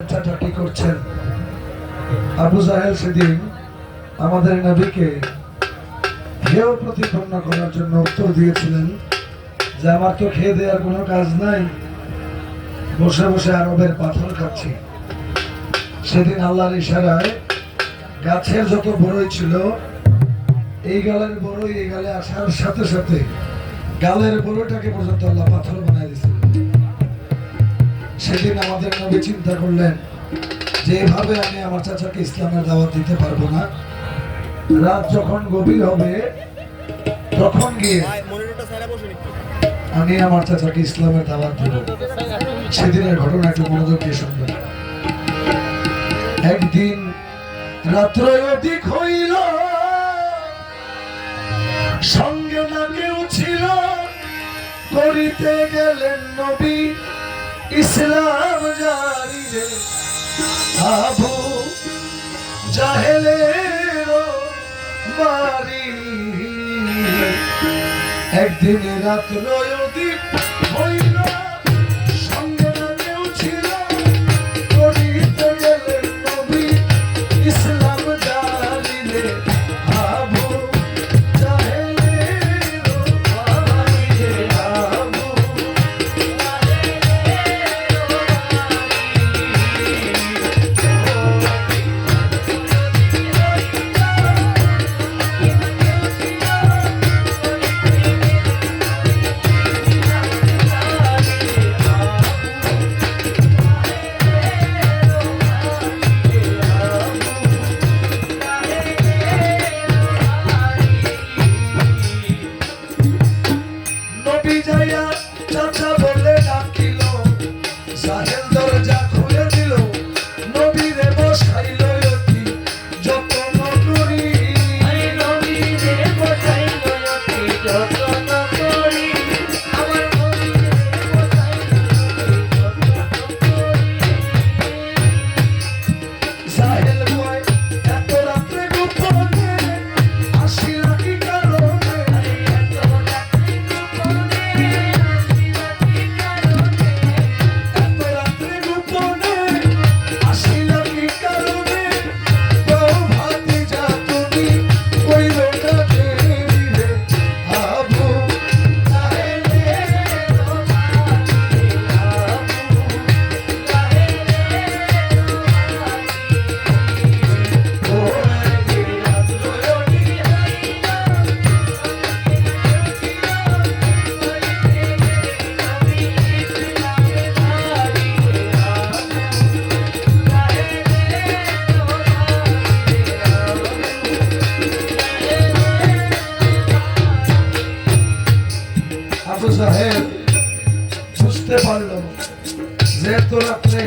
চাটাটি করছেন। আবু জাহেল সেদিন আমাদের নবীকে হেয় প্রতিপন্ন করার জন্য উত্তর দিয়েছিলেন যে আমার তো খেয়ে দেওয়ার কোনো কাজ নাই, বসে বসে আরবের পাথর খাচ্ছি। সেদিন আল্লাহর ইশারায় গাছের যত বড়ই ছিল, এই গালের বড়ই এই গালে আসার সাথে সাথে গালের বড়টাকে পর্যন্ত আল্লাহ পাথর বানায় দিয়েছিল। সেদিন আমাদের নবী চিন্তা করলেন যে এভাবে আমি আমার চাচাকে ইসলামের দাওয়াত দিতে পারবো না। রাত যখন গভীর হবে তখন গিয়ে আমি আমার চাচাকে ইসলামের দাওয়াত দিব। সেদিনের ঘটনা একটু মনোযোগ দিয়ে শুনবেন। একদিন রাত্র অধিক হইল, সঙ্গে না কেউ ছিল, করিতে গেলেন নবী ইসলাম জারি রে। আবু জাহেলের বাড়ি একদিন রাত্র অধিক হইল, সঙ্গে না কেউ ছিল, করিতে গেলেন নবী ইসলাম জারি রে। আবু জাহেলের বাড়ি রে, আবু চাচা বলে ডাকিল, জাহেল দরজা খুলে দিল, নবীরে বসাইল অতি যত্ন করি। নবীরে বসাইল অতি যত্ন করি, আমার নবীরে বসাইল অতি যত্ন করি। জাহেল কয় এত রাত্রে গোপনে আসিলা কি কারণে, এত রাত্রে গোপনে আবু জাহেল বুঝতে পারল যে এত রাত্রে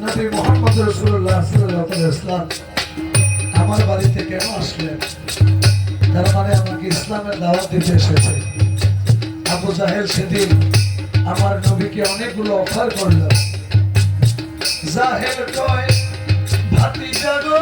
নবী মুহাম্মদ রাসূলুল্লাহ সাল্লাল্লাহু আলাইহি ওয়াসাল্লাম আমার বাড়িতে কেন আসলেন, তার মানে আমাকে ইসলামের দাওয়াত দিতে এসেছে। আবু জাহেল সেদিন আমার নবীকে অনেকগুলো অফার করল। জাহেল কয় ভাতিজা গো